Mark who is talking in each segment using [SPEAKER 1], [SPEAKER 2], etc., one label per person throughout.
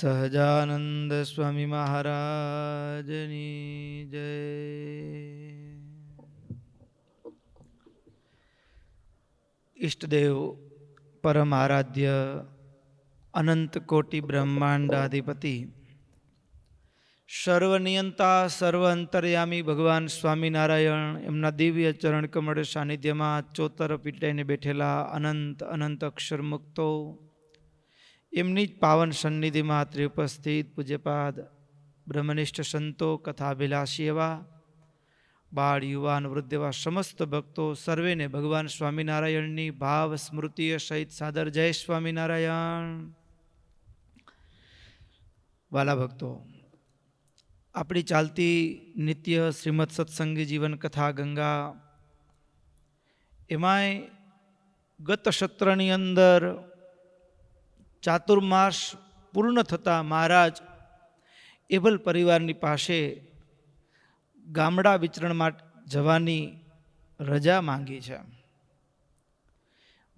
[SPEAKER 1] સહજાનંદ સ્વામી મહારાજની જય. ઈષ્ટદેવ પરમ આરાધ્ય અનંત કોટી બ્રહ્માંડાધિપતિ સર્વનિયંતા સર્વ અંતર્યામી ભગવાન સ્વામિનારાયણ એમના દિવ્ય ચરણ કમળ સાનિધ્યમાં ચોતર પીટાઈને બેઠેલા અનંત અનંત અક્ષર મુક્તો, એમની જ પાવન સન્નિધિમાં ત્રિઉપસ્થિત પૂજ્યપાદ બ્રહ્મનિષ્ઠ સંતો, કથાભિલાષી એવા બાળ યુવાન વૃદ્ધ એવા સમસ્ત ભક્તો સર્વેને ભગવાન સ્વામિનારાયણની ભાવ સ્મૃતિએ સહિત સાદર જય સ્વામિનારાયણ. વાલા ભક્તો, આપણી ચાલતી નિત્ય શ્રીમદ સત્સંગી જીવન કથા ગંગા, એમાંય ગત સત્રની અંદર ચાતુર્માસ પૂર્ણ થતાં મહારાજ એભલ પરિવારની પાસે ગામડા વિચરણ માટે જવાની રજા માંગી છે.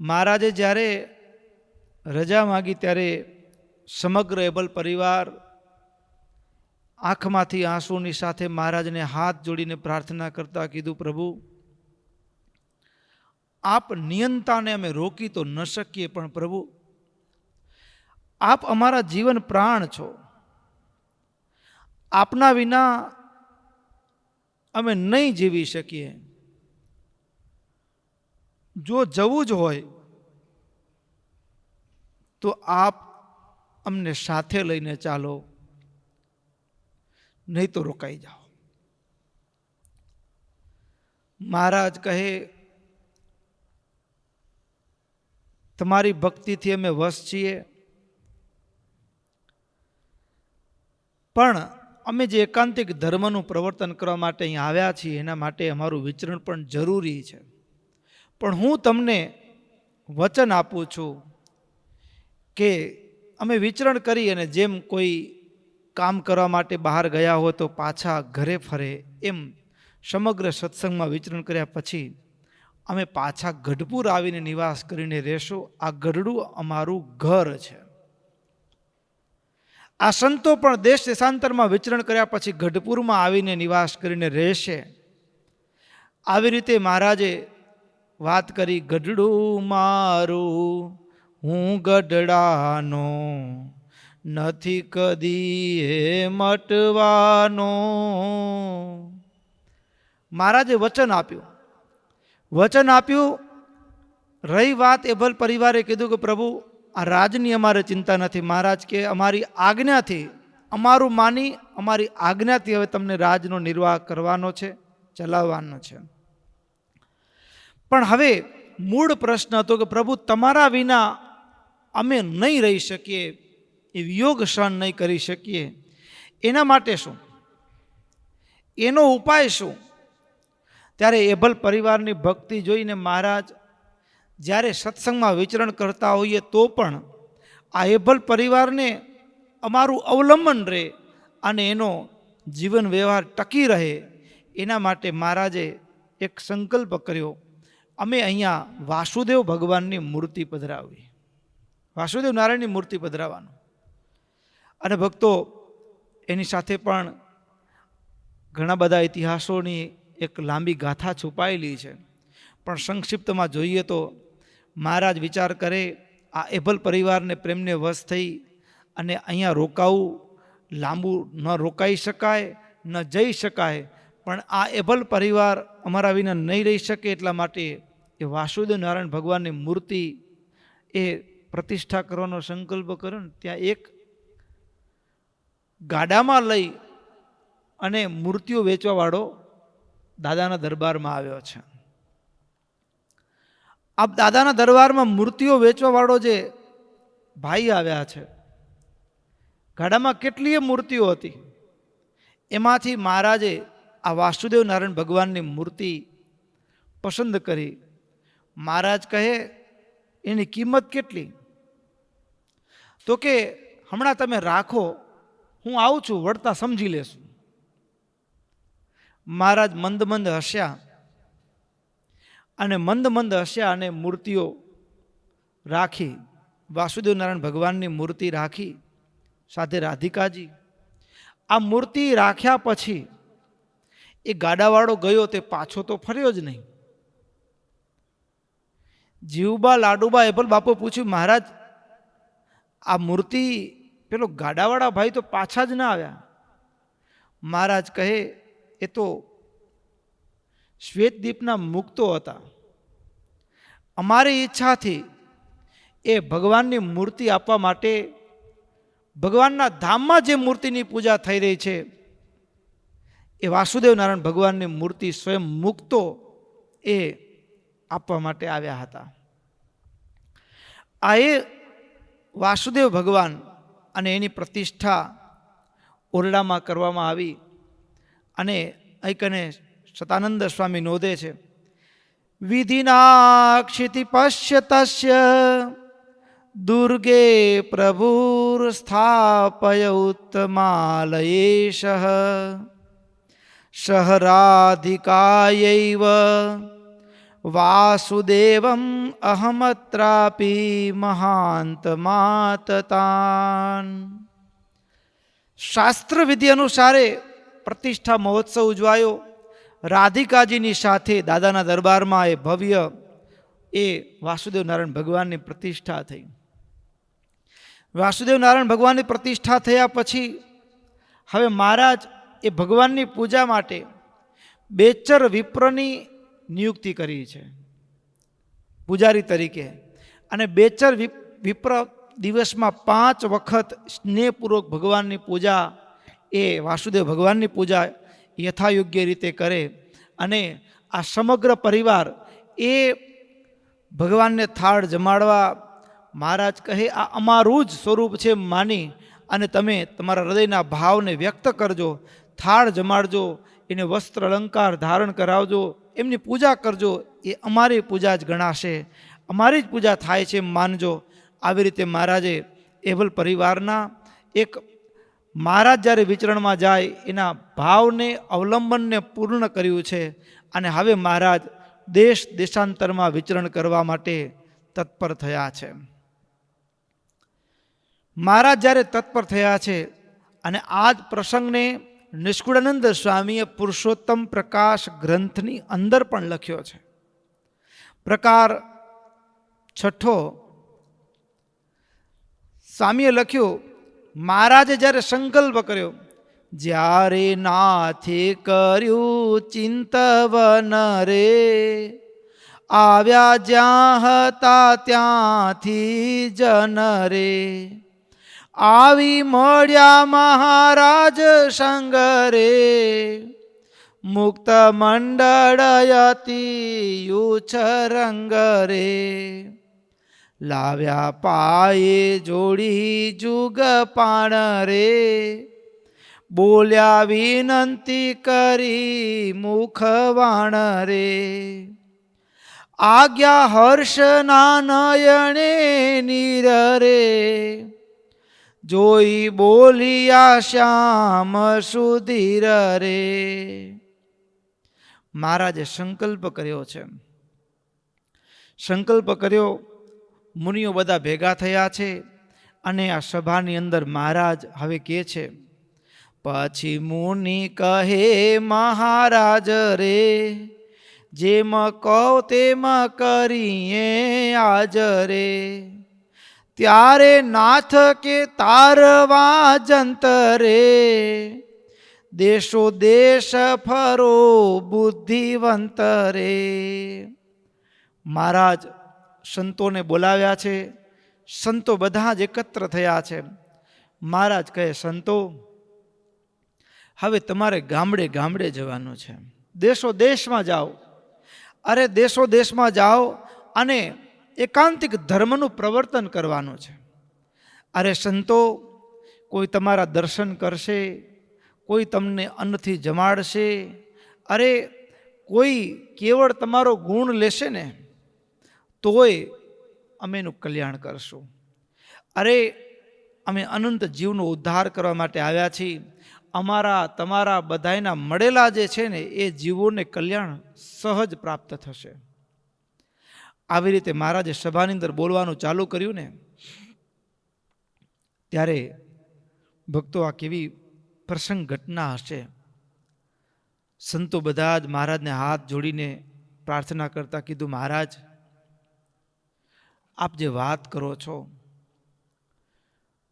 [SPEAKER 1] મહારાજે જ્યારે રજા માંગી ત્યારે સમગ્ર એભલ પરિવાર આંખમાંથી આંસુની સાથે મહારાજને હાથ જોડીને પ્રાર્થના કરતા કીધું, પ્રભુ આપ નિયંતાને અમે રોકી તો ન શકીએ, પણ પ્રભુ આપ અમારા જીવન પ્રાણ છો. આપના વિના અમે નહીં જીવી શકીએ. જો જવું જ હોય તો આપ અમને સાથે લઈને ચાલો, નહીં તો રોકાઈ જાઓ. મહારાજ કહે, તમારી ભક્તિથી અમે વશ છીએ, પણ અમે જે એકાંતિક ધર્મનું પ્રવર્તન કરવા માટે અહીં આવ્યા છીએ એના માટે અમારું વિચરણ પણ જરૂરી છે. પણ હું તમને વચન આપું છું કે અમે વિચરણ કરી અને જેમ કોઈ કામ કરવા માટે બહાર ગયા હોય તો પાછા ઘરે ફરે, એમ સમગ્ર સત્સંગમાં વિચરણ કર્યા પછી અમે પાછા ગઢપુર આવીને નિવાસ કરીને રહેશું. આ ગઢડું અમારું ઘર છે. આ સંતો પણ દેશ દેશાંતરમાં વિચરણ કર્યા પછી ગઢપુરમાં આવીને નિવાસ કરીને રહેશે. આવી રીતે મહારાજે વાત કરી, ગઢડું મારું હું ગઢડાનો, નથી કદી એ મટવાનો. મહારાજે વચન આપ્યું. રહી વાત એભલ પરિવારે કીધું કે પ્રભુ આ રાજની અમારે ચિંતા નથી. મહારાજ કે અમારી આજ્ઞાથી, અમારું માની અમારી આજ્ઞાથી હવે તમને રાજનો નિર્વાહ કરવાનો છે, ચલાવવાનો છે. પણ હવે મૂળ પ્રશ્ન હતો કે પ્રભુ તમારા વિના અમે નહીં રહી શકીએ, એ વિયોગ સહન નહીં કરી શકીએ. એના માટે શું, એનો ઉપાય શું? ત્યારે એભલ પરિવારની ભક્તિ જોઈને મહારાજ જ્યારે સત્સંગમાં વિચરણ કરતા હોઈએ તો પણ આ એભલ પરિવારને અમારું અવલંબન રહે અને એનો જીવન વ્યવહાર ટકી રહે, એના માટે મહારાજે એક સંકલ્પ કર્યો, અમે અહીંયા વાસુદેવ ભગવાનની મૂર્તિ પધરાવી, વાસુદેવ નારાયણની મૂર્તિ પધરાવવાનું. અને ભક્તો એની સાથે પણ ઘણા બધા ઇતિહાસોની એક લાંબી ગાથા છુપાયેલી છે. પણ સંક્ષિપ્તમાં જોઈએ તો મહારાજ વિચાર કરે, આ એભલ પરિવારને પ્રેમને વશ થઈ અને અહીંયા રોકાવું, લાંબુ ન રોકાઈ શકાય, ન જઈ શકાય, પણ આ એભલ પરિવાર અમારા વિના નહીં રહી શકે, એટલા માટે એ વાસુદેવ નારાયણ ભગવાનની મૂર્તિ એ પ્રતિષ્ઠા કરવાનો સંકલ્પ કર્યો ને ત્યાં એક ગાડામાં લઈ અને મૂર્તિઓ વેચવાવાળો દાદાના દરબારમાં આવ્યો છે. આ દાદાના દરબારમાં મૂર્તિઓ વેચવાવાળો જે ભાઈ આવ્યા છે, ગાડામાં કેટલીય મૂર્તિઓ હતી, એમાંથી મહારાજે આ વાસુદેવ નારાયણ ભગવાનની મૂર્તિ પસંદ કરી. મહારાજ કહે, એની કિંમત કેટલી? તો કે હમણાં તમે રાખો, હું આવું છું, વળતા સમજી લેશું. મહારાજ મંદ મંદ હસ્યા અને મૂર્તિઓ રાખી, વાસુદેવ નારાયણ ભગવાનની મૂર્તિ રાખી, સાથે રાધિકાજી. આ મૂર્તિ રાખ્યા પછી એ ગાડાવાળો ગયો તે પાછો તો ફર્યો જ નહીં. જીવબા લાડુબા એપલ બાપુ પૂછ્યું, મહારાજ આ મૂર્તિ પેલો ગાડાવાળા ભાઈ તો પાછા જ ના આવ્યા. મહારાજ કહે, એ તો શ્વેતદીપના મુક્તો હતા. અમારી ઈચ્છાથી એ ભગવાનની મૂર્તિ આપવા માટે ભગવાનના ધામમાં જે મૂર્તિની પૂજા થઈ રહી છે એ વાસુદેવ નારાયણ ભગવાનની મૂર્તિ સ્વયં મુક્તો એ આપવા માટે આવ્યા હતા. આ એ વાસુદેવ ભગવાન અને એની પ્રતિષ્ઠા ઓરડામાં કરવામાં આવી. અને અહીંકને સતાનંદ સ્વામી નોંધે છે, વિધિના ક્ષિતિ પશ્યતસ્ય દુર્ગે પ્રભુર સ્થાપય ઉત્તમાલયેશ શહરાધિકાયૈવ વાસુદેવમ અહમત્રાપી મહાંત માતતાન. શાસ્ત્ર વિધિ અનુસારે પ્રતિષ્ઠા મહોત્સવ ઉજવાયો. રાધિકાજીની સાથે દાદાના દરબારમાં એ ભવ્ય એ વાસુદેવ નારાયણ ભગવાનની પ્રતિષ્ઠા થઈ. વાસુદેવ નારાયણ ભગવાનની પ્રતિષ્ઠા થયા પછી હવે મહારાજ એ ભગવાનની પૂજા માટે બેચર વિપ્રની નિયુક્તિ કરી છે પૂજારી તરીકે. અને બેચર વિપ્ર દિવસમાં 5 વખત સ્નેહપૂર્વક ભગવાનની પૂજા એ વાસુદેવ ભગવાનની પૂજા યથાયોગ્ય રીતે કરે. અને આ સમગ્ર પરિવાર એ ભગવાનને થાળ જમાડવા મહારાજ કહે, આ અમારું જ સ્વરૂપ છે માની અને તમે તમારા હૃદયના ભાવને વ્યક્ત કરજો, થાળ જમાડજો, એને વસ્ત્ર અલંકાર ધારણ કરાવજો, એમની પૂજા કરજો. એ અમારી પૂજા જ ગણાશે, અમારી જ પૂજા થાય છે એમ માનજો. આવી રીતે મહારાજે એવલ પરિવારના એક મહારાજ જ્યારે વિચરણમાં જાય એના ભાવને અવલંબનને પૂર્ણ કર્યું છે. અને હવે મહારાજ દેશ દેશાંતરમાં વિચરણ કરવા માટે તત્પર થયા છે. મહારાજ જ્યારે તત્પર થયા છે અને આ જ પ્રસંગને નિષ્કુળાનંદ સ્વામીએ પુરુષોત્તમ પ્રકાશ ગ્રંથની અંદર પણ લખ્યો છે. પ્રકાર 6 સ્વામીએ લખ્યું, મહારાજે જ્યારે સંકલ્પ કર્યો, જ્યારે નાથે કર્યું ચિંતવન રે, આવ્યા જ્યાં હતા ત્યાંથી જન રે, આવી મળ્યા મહારાજ સંગ રે, મુક્ત મંડળયતી યુછ રંગ રે, લાવ્યા પાયે જોડી જુગ પાણ રે, બોલ્યા વિનંતી કરી મુખવાણ રે, આજ્ઞા હર્ષ ના નયણે નીર રે, જોઈ બોલિયા શ્યામ સુધીર રે. મહારાજે સંકલ્પ કર્યો છે. સંકલ્પ કર્યો, મુનિઓ બધા ભેગા થયા છે અને આ સભાની અંદર મહારાજ હવે કહે છે, પછી મુનિ કહે મહારાજ રે, જેમ કહો તેમ કરીએ આજ રે, ત્યારે નાથ કે તારવા જંતરે, દેશો દેશ ફરો બુદ્ધિવંત રે. મહારાજ સંતોને બોલાવ્યા છે. સંતો બધા જ એકત્ર થયા છે. મહારાજ કહે, સંતો હવે તમારે ગામડે ગામડે જવાનું છે, દેશો દેશમાં જાઓ. અરે દેશો દેશમાં જાઓ અને એકાંતિક ધર્મનું પ્રવર્તન કરવાનું છે. અરે સંતો, કોઈ તમારા દર્શન કરશે, કોઈ તમને અન્નથી જમાડશે, અરે કોઈ કેવળ તમારો ગુણ લેશે ને તોય અમે એનું કલ્યાણ કરશું. અરે અમે અનંત જીવનો ઉદ્ધાર કરવા માટે આવ્યા છીએ. અમારા તમારા બધાયના મળેલા જે છે ને એ જીવોને કલ્યાણ સહજ પ્રાપ્ત થશે. આવી રીતે મહારાજે સભાની અંદર બોલવાનું ચાલુ કર્યું ને ત્યારે ભક્તો, આ કેવી પ્રસંગ ઘટના હશે. સંતો બધા જ મહારાજને હાથ જોડીને પ્રાર્થના કરતા કીધું, મહારાજ આપ જે વાત કરો છો,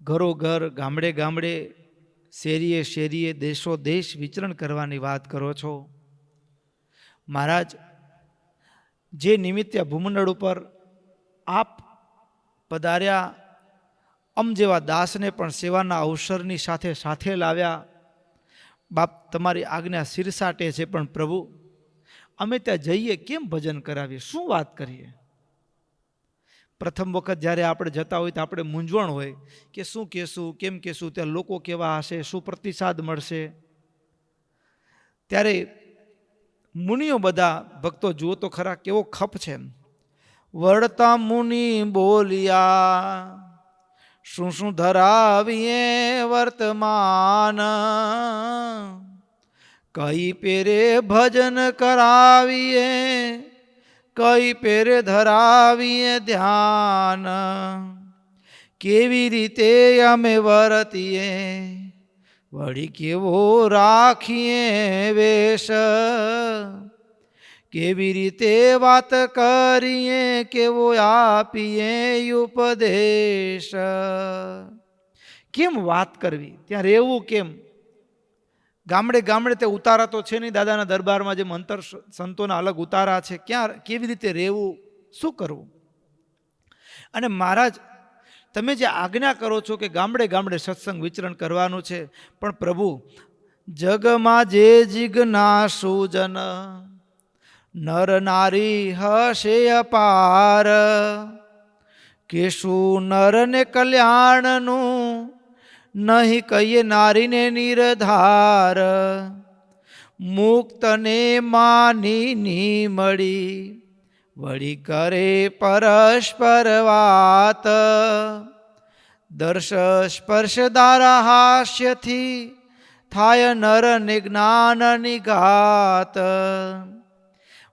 [SPEAKER 1] ઘરો ઘર, ગામડે ગામડે, શેરીએ શેરીએ, દેશો દેશ વિચરણ કરવાની વાત કરો છો. મહારાજ, જે નિમિત્તે ભૂમંડળ ઉપર આપ પધાર્યા, અમ જેવા દાસને પણ સેવાના અવસરની સાથે સાથે લાવ્યા. બાપ, તમારી આજ્ઞા શિરસાટે છે, પણ પ્રભુ અમે ત્યાં જઈએ કેમ ભજન કરાવીએ, શું વાત કરીએ? પ્રથમ વખત જ્યારે આપણે જતા હોય તો આપણે મૂંઝવણ હોય કે શું કહેશું, કેમ કહેશું, ત્યાં લોકો કેવા હશે, શું પ્રતિસાદ મળશે. ત્યારે મુનિઓ બધા, ભક્તો જુઓ તો ખરા કેવો ખપ છે. વળતા મુનિ બોલ્યા, શું શું ધરાવીએ વર્તમાન, કઈ પેરે ભજન કરાવીએ, કઈ પેરે ધરાવીએ ધ્યાન, કેવી રીતે અમે વર્તીએ, વળી કેવો રાખીએ વેશ, કેવી રીતે વાત કરીએ, કેવો આપીએ ઉપદેશ. કેમ વાત કરવી, ત્યાં રહેવું કેમ? ગામડે ગામડે તે ઉતારા તો છે નહીં, દાદાના દરબારમાં જે મંતર સંતોના અલગ ઉતારા છે, ક્યાં કેવી રીતે રહેવું, શું કરવું? અને મહારાજ, તમે જે આજ્ઞા કરો છો કે ગામડે ગામડે સત્સંગ વિચરણ કરવાનું છે, પણ પ્રભુ જગમાં જે જિજ્ઞાસુ જન નર નારી હશે અપાર, કેશું નરને કલ્યાણનું નહીં કહીએ નારીને નિર્ધાર, મુક્તને માની મળી વળી કરે પરસ્પર વાત, દર્શ સ્પર્શ દારા હાસ્યથી થાય નરને જ્ઞાનની ઘાત.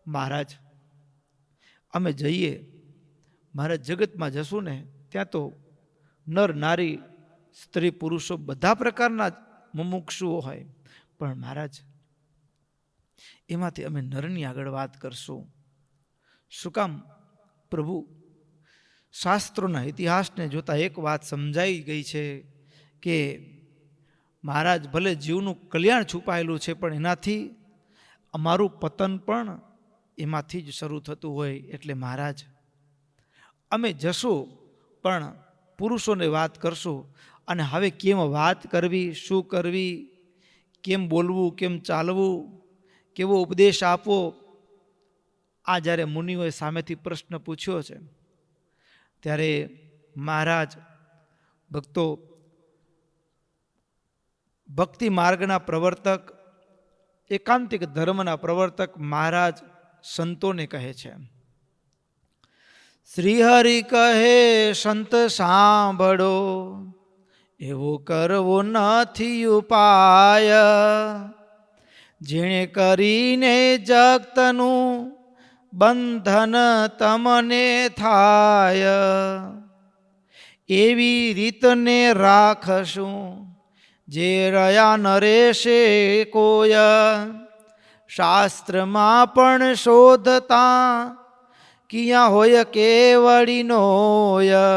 [SPEAKER 1] મહારાજ, અમે જઈએ, મહારાજ જગતમાં જશું ને ત્યાં તો નર નારી, સ્ત્રી પુરુષો બધા પ્રકારના મુમુક્ષુઓ હોય, પણ મહારાજ એમાંથી અમે નરની આગળ વાત કરશું. શું કામ? પ્રભુ શાસ્ત્રોના ઇતિહાસને જોતા એક વાત સમજાઈ ગઈ છે કે મહારાજ, ભલે જીવનું કલ્યાણ છુપાયેલું છે, પણ એનાથી અમારું પતન પણ એમાંથી જ શરૂ થતું હોય. એટલે મહારાજ, અમે જશું પણ પુરુષોને વાત કરશું. અને હવે કેમ વાત કરવી, શું કરવી, કેમ બોલવું, કેમ ચાલવું, કેવો ઉપદેશ આપવો, આ જ્યારે મુનિઓએ સામેથી પ્રશ્ન પૂછ્યો છે, ત્યારે મહારાજ, ભક્તો, ભક્તિ માર્ગના પ્રવર્તક, એકાંતિક ધર્મના પ્રવર્તક મહારાજ સંતોને કહે છે, શ્રી હરિ કહે સંત સાંભળો, એવો કરવો નથી ઉપાય, જેણે કરીને જગતનું બંધન તમને થાય, એવી રીતને રાખશું જે રહ્યા ન રહેશે કોઈ, શાસ્ત્રમાં પણ શોધતા કિયા હોય કેવડીનોય,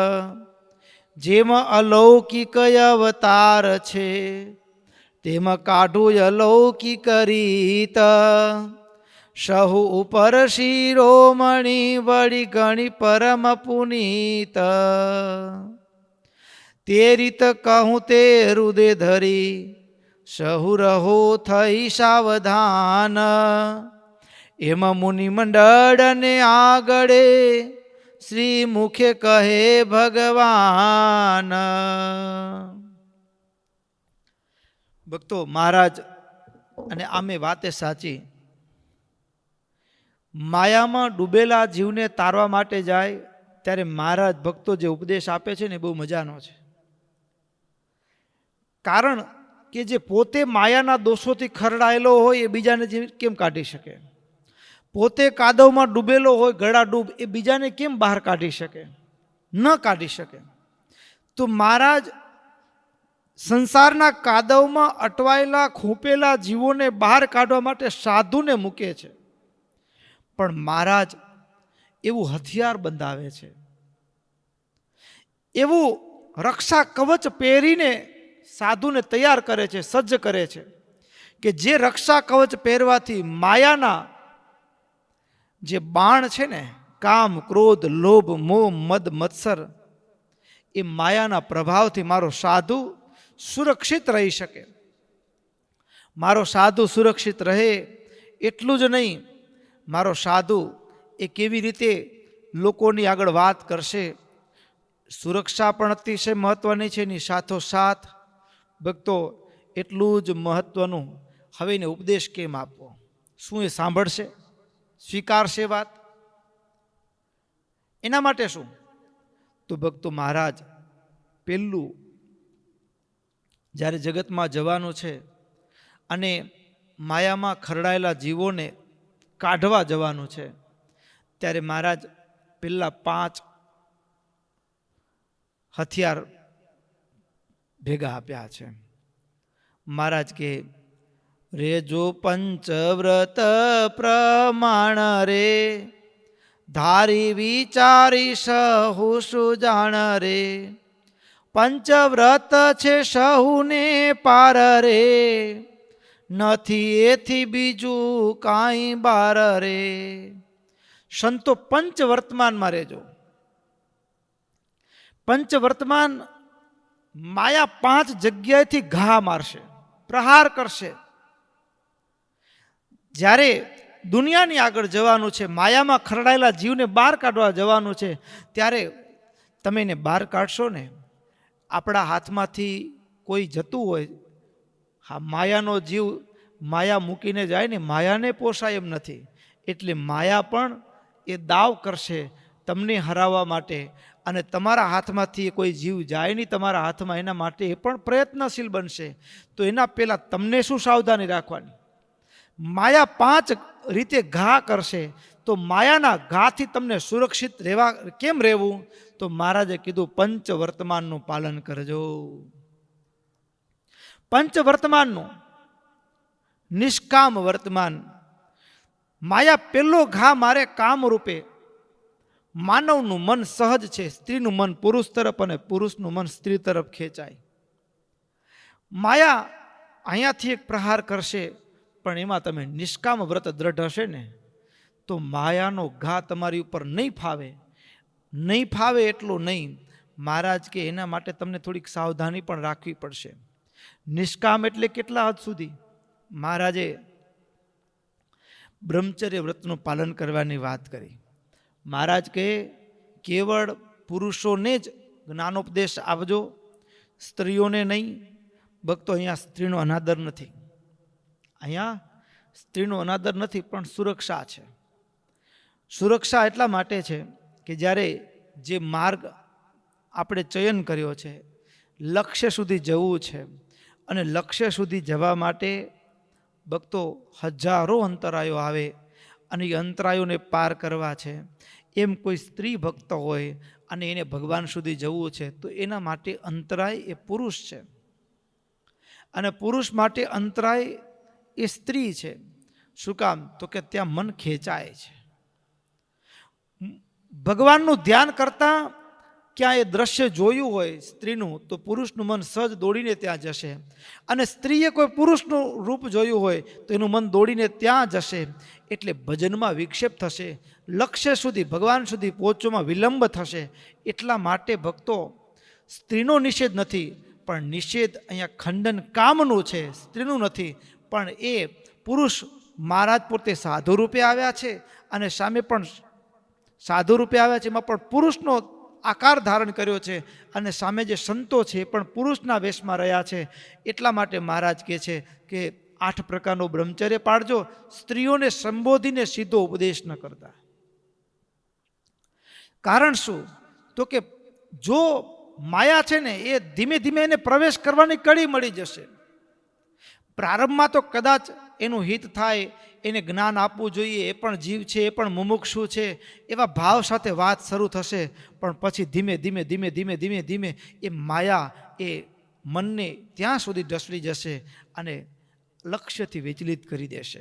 [SPEAKER 1] જેમ અલૌકિક અવતાર છે તેમ કાઢું અલૌકિક રીત, સહુ ઉપર શિરોમણી વળી ગણી પરમ પુનીત, તે રીત કહું તે હૃદય ધરી સહુ રહો થઈ સાવધાન, એમાં મુનિ મંડળને આગળે શ્રી મુખે કહે ભગવાન. ભક્તો, મહારાજ, અને આમે વાતે સાચી, માયામાં ડૂબેલા જીવને તારવા માટે જાય ત્યારે મહારાજ ભક્તો જે ઉપદેશ આપે છે ને બહુ મજાનો છે. કારણ કે જે પોતે માયાના દોષોથી ખરડાયેલો હોય એ બીજાને કેમ કાઢી શકે? પોતે કાદવમાં ડૂબેલો હોય, ગળા ડૂબ, એ બીજાને કેમ બહાર કાઢી શકે? ન કાઢી શકે. તો મહારાજ સંસારના કાદવમાં અટવાયેલા ખૂંપેલા જીવોને બહાર કાઢવા માટે સાધુને મૂકે છે, પણ મહારાજ એવું હથિયાર બંધાવે છે, એવું રક્ષા કવચ પહેરીને સાધુને તૈયાર કરે છે, સજ્જ કરે છે કે જે રક્ષા કવચ પહેરવાથી માયાના જે બાણ છે ને, કામ, ક્રોધ, લોભ, મોહ, મદ, મત્સર, એ માયાના પ્રભાવથી મારો સાધુ સુરક્ષિત રહી શકે. મારો સાધુ સુરક્ષિત રહે એટલું જ નહીં, મારો સાધુ એ કેવી રીતે લોકોની આગળ વાત કરશે, સુરક્ષા પણ અતિશય મહત્વની છે. એની સાથોસાથ ભક્તો એટલું જ મહત્વનું, હવે એને ઉપદેશ કેમ આપવો, શું એ સાંભળશે, સ્વીકારશે વાત? એના માટે શું? તો ભક્તો મહારાજ પહેલું જ્યારે જગતમાં જવાનું છે અને માયામાં ખરડાયેલા જીવોને કાઢવા જવાનું છે, ત્યારે મહારાજ પહેલા 5 હથિયાર ભેગા આપ્યા છે. મહારાજ કે રેજો પંચવ્રત પ્રમાણ રે, ધારી વિચારી સહુ સુજાણ રે, પંચવ્રત છે સહુને પાર રે, નથી એથી બીજું કાંઈ બાર રે. સંતો પંચ વર્તમાનમાં રહેજો. પંચ વર્તમાન માયા 5 જગ્યાએથી ઘા મારશે, પ્રહાર કરશે. જ્યારે દુનિયાની આગળ જવાનું છે, માયામાં ખરડાયેલા જીવને બહાર કાઢવા જવાનું છે, ત્યારે તમે એને બહાર કાઢશો ને, આપણા હાથમાંથી કોઈ જતું હોય, હા, માયાનો જીવ માયા મૂકીને જાય ને, માયાને પોસાય એમ નથી. એટલે માયા પણ એ દાવ કરશે તમને હરાવવા માટે, અને તમારા હાથમાંથી કોઈ જીવ જાય નહીં તમારા હાથમાં, એના માટે એ પણ પ્રયત્નશીલ બનશે. તો એના પહેલાં તમને શું સાવધાની રાખવાની? માયા 5 રીતે ઘા કરશે, તો માયાના ઘાથી તમને સુરક્ષિત રહેવા કેમ રહેવું? તો મહારાજે કીધું પંચ વર્તમાનનું પાલન કરજો. પંચ વર્તમાનનું નિષ્કામ વર્તમાન. માયા પહેલો ઘા મારે કામ રૂપે. માનવનું મન સહજ છે, સ્ત્રીનું મન પુરુષ તરફ અને પુરુષનું મન સ્ત્રી તરફ ખેંચાય. માયા અહીંયાથી એક પ્રહાર કરશે, પણ એમાં તમે નિષ્કામ વ્રત દ્રઢ હશે ને, તો માયાનો ઘા તમારી ઉપર નહીં ફાવે. નહીં ફાવે એટલું નહીં, મહારાજ કે એના માટે તમને થોડીક સાવધાની પણ રાખવી પડશે. નિષ્કામ એટલે કેટલા હદ સુધી? મહારાજે બ્રહ્મચર્ય વ્રતનું પાલન કરવાની વાત કરી. મહારાજ કહે કેવળ પુરુષોને જ જ્ઞાનોપદેશ આપજો, સ્ત્રીઓને નહીં. ભક્તો અહીંયા સ્ત્રીનો અનાદર નથી, અહીંયા સ્ત્રીનો અનાદર નથી, પણ સુરક્ષા છે. સુરક્ષા એટલા માટે છે કે જ્યારે જે માર્ગ આપણે ચયન કર્યો છે, લક્ષ્ય સુધી જવું છે, અને લક્ષ્ય સુધી જવા માટે ભક્તો હજારો અંતરાયો આવે, અને એ અંતરાયોને પાર કરવા છે. એમ કોઈ સ્ત્રી ભક્ત હોય અને એને ભગવાન સુધી જવું છે, તો એના માટે અંતરાય એ પુરુષ છે, અને પુરુષ માટે અંતરાય એ સ્ત્રી છે. શું કામ? તો કે ત્યાં મન ખેંચાય છે. ભગવાનનું ધ્યાન કરતા ક્યાં એ દ્રશ્ય જોયું હોય સ્ત્રીનું, તો પુરુષનું મન સહજ દોડીને ત્યાં જશે, અને સ્ત્રીએ કોઈ પુરુષનું રૂપ જોયું હોય તો એનું મન દોડીને ત્યાં જશે. એટલે ભજનમાં વિક્ષેપ થશે, લક્ષ્ય સુધી ભગવાન સુધી પહોંચવામાં વિલંબ થશે. એટલા માટે ભક્તો સ્ત્રીનો નિષેધ નથી, પણ નિષેધ અહીંયા ખંડન કામનું છે, સ્ત્રીનું નથી. પણ એ પુરુષ મહારાજ પોતે સાધુ રૂપે આવ્યા છે, અને સામે પણ સાધુ રૂપે આવ્યા છે, એમાં પણ પુરુષનો આકાર ધારણ કર્યો છે, અને સામે જે સંતો છે એ પણ પુરુષના વેશમાં રહ્યા છે. એટલા માટે મહારાજ કહે છે કે 8 પ્રકારનું બ્રહ્મચર્ય પાળજો, સ્ત્રીઓને સંબોધીને સીધો ઉપદેશ ન કરતા. કારણ શું? તો કે જો માયા છે ને, એ ધીમે ધીમે એને પ્રવેશ કરવાની કડી મળી જશે. પ્રારંભમાં તો કદાચ એનું હિત થાય, એને જ્ઞાન આપવું જોઈએ, એ પણ જીવ છે, એ પણ મુમુક્ષુ છે, એવા ભાવ સાથે વાત શરૂ થશે. પણ પછી ધીમે ધીમે ધીમે ધીમે ધીમે ધીમે એ માયા એ મનને ત્યાં સુધી ઢસડી જશે અને લક્ષ્યથી વિચલિત કરી દેશે.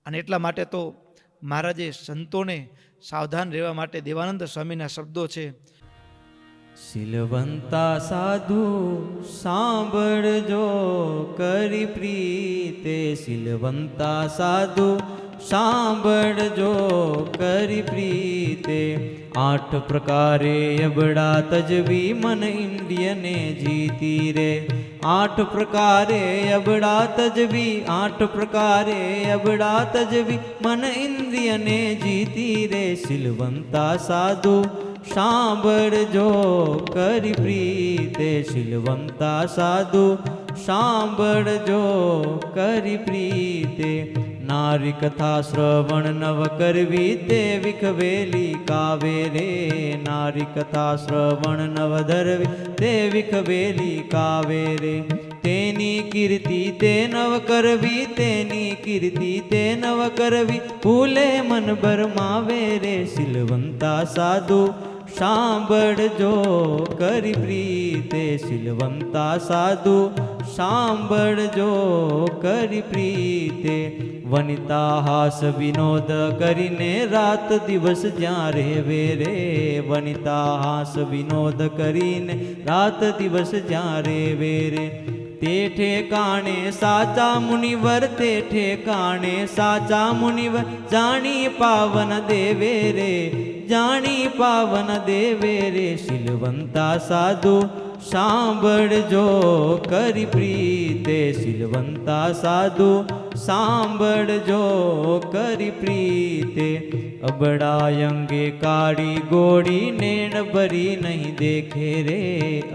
[SPEAKER 1] અને એટલા માટે તો મહારાજે સંતોને સાવધાન રહેવા માટે દેવાનંદ સ્વામીના શબ્દો છે.
[SPEAKER 2] શીલવંતા સાધુ સાંભળજો કરી પ્રીતે, શીલવંતા સાધુ સાંભળજો કરી પ્રીતે. 8 પ્રકારે અબડા તજવી મન ઇન્દ્રિયને જીતી રે. 8 પ્રકારે અબડા તજવી, 8 પ્રકારે અબડા તજવી મન ઇન્દ્રિયને જીતી રે. શીલવંતા સાધુ સાંભળજો કરી પ્રીતે, શીલવંતા સાધુ સાંભળજો કરી પ્રીતે. નારી કથા શ્રવણ નવ કરવી તે વિખવેલી કાવે રે. નારી કથા શ્રવણ નવ ધરવી તે વિખવેલી કાવે રે. તેની કીર્તિ તે નવ કરવી, તેની કીર્તિ તે નવ કરવી ભૂલે મન ભરમાવે રે. શીલવંતા સાધુ સાંભળજો કરી પ્રીતે, શીલવંતા સાધુ સાંભળજો કરી પ્રીતે. વનિતા હાસ વિનોદ કરીને રાત દિવસ જ્યાં રહેવે રે. વનિતા હાસ વિનોદ કરીને રાત દિવસ જ્યાં રહેવે રે. તે ઠેકાણે સાચા મુનિવર, તે ઠેકાણે સાચા મુનિવર જાણી પાવન દેવે રે. જાણી પાવન દેવે રે. શીલવંતા સાધુ સાંભળજો કરી પ્રીતે, શીલવંતા સાધુ સાંભળજો કરી પ્રીતે. અબડા અંગે કાળી ગોળી નેણ ભરી નહીં દેખે રે.